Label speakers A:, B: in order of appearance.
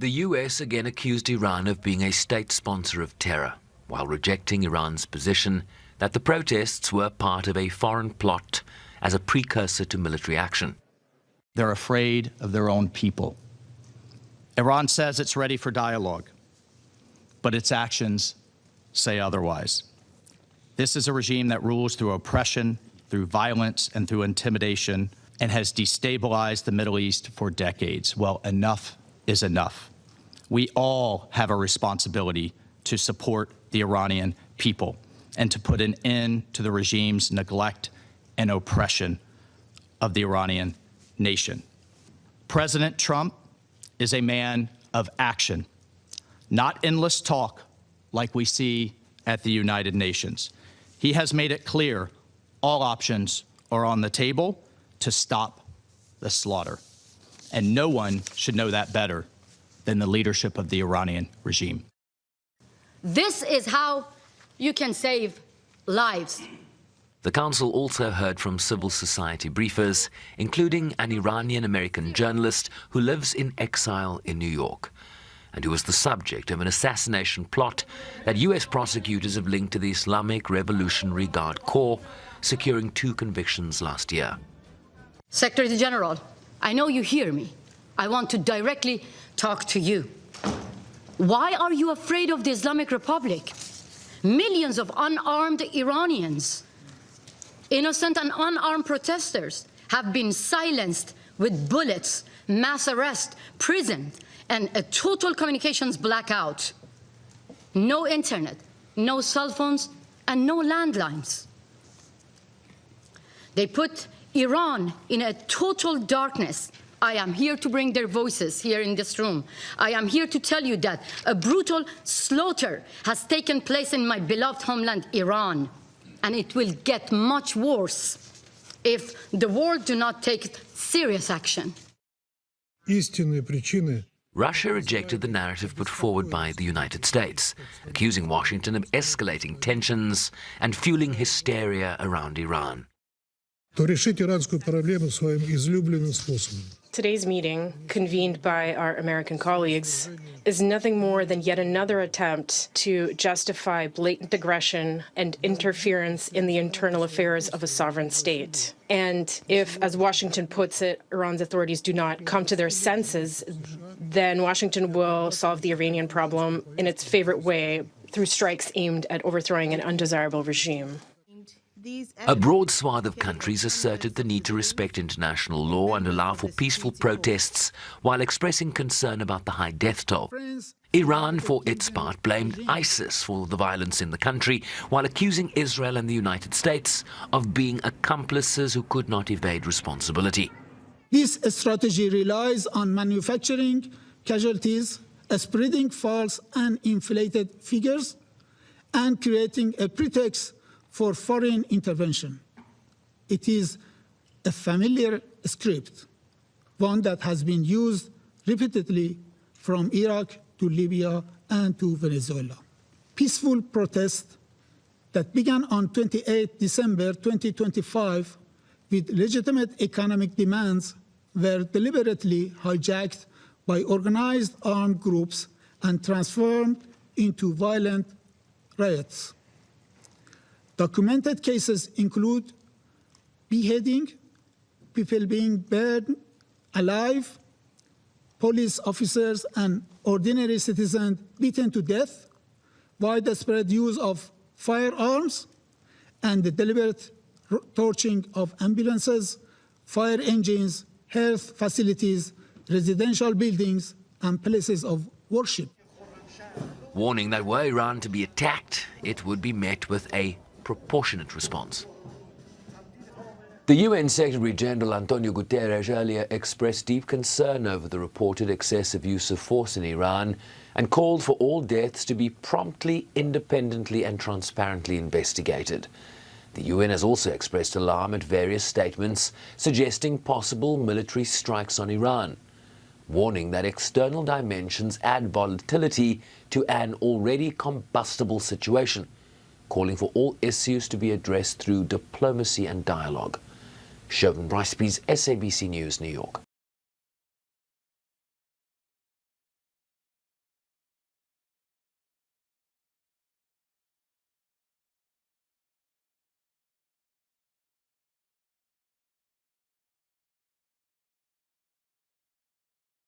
A: The US again accused Iran of being a state sponsor of terror, while rejecting Iran's position that the protests were part of a foreign plot as a precursor to military action.
B: They're afraid of their own people. Iran says it's ready for dialogue, but its actions say otherwise. This is a regime that rules through oppression, through violence, and through intimidation, and has destabilized the Middle East for decades. Well, enough is enough. We all have a responsibility to support the Iranian people and to put an end to the regime's neglect and oppression of the Iranian nation. President Trump is a man of action, not endless talk like we see at the United Nations. He has made it clear all options are on the table to stop the slaughter. And no one should know that better than the leadership of the Iranian regime.
C: This is how you can save lives.
A: The council also heard from civil society briefers, including an Iranian-American journalist who lives in exile in New York, and who was the subject of an assassination plot that US prosecutors have linked to the Islamic Revolutionary Guard Corps, securing 2 convictions last year.
C: Secretary General, I know you hear me. I want to directly talk to you. Why are you afraid of the Islamic Republic? Millions of unarmed Iranians, innocent and unarmed protesters, have been silenced with bullets, mass arrest, prison, and a total communications blackout. No internet, no cell phones, and no landlines. They put Iran in a total darkness. I am here to bring their voices here in this room. I am here to tell you that a brutal slaughter has taken place in my beloved homeland, Iran, and it will get much worse if the world do not take serious action.
A: Russia rejected the narrative put forward by the United States, accusing Washington of escalating tensions and fueling hysteria around Iran.
D: Today's meeting, convened by our American colleagues, is nothing more than yet another attempt to justify blatant aggression and interference in the internal affairs of a sovereign state. And if, as Washington puts it, Iran's authorities do not come to their senses, then Washington will solve the Iranian problem in its favorite way, through strikes aimed at overthrowing an undesirable regime.
A: A broad swath of countries asserted the need to respect international law and allow for peaceful protests while expressing concern about the high death toll. Iran, for its part, blamed ISIS for the violence in the country, while accusing Israel and the United States of being accomplices who could not evade responsibility.
E: This strategy relies on manufacturing casualties, spreading false and inflated figures, and creating a pretext for foreign intervention. It is a familiar script, one that has been used repeatedly from Iraq to Libya and to Venezuela. Peaceful protests that began on 28 December 2025 with legitimate economic demands were deliberately hijacked by organized armed groups and transformed into violent riots. Documented cases include beheading, people being burned alive, police officers and ordinary citizens beaten to death, widespread use of firearms, and the deliberate torching of ambulances, fire engines, health facilities, residential buildings, and places of worship.
A: Warning that were Iran to be attacked, it would be met with a proportionate response. The UN Secretary-General Antonio Guterres earlier expressed deep concern over the reported excessive use of force in Iran and called for all deaths to be promptly, independently and transparently investigated. The UN has also expressed alarm at various statements suggesting possible military strikes on Iran, warning that external dimensions add volatility to an already combustible situation, calling for all issues to be addressed through diplomacy and dialogue. Chauvin Briceby's SABC News, New York.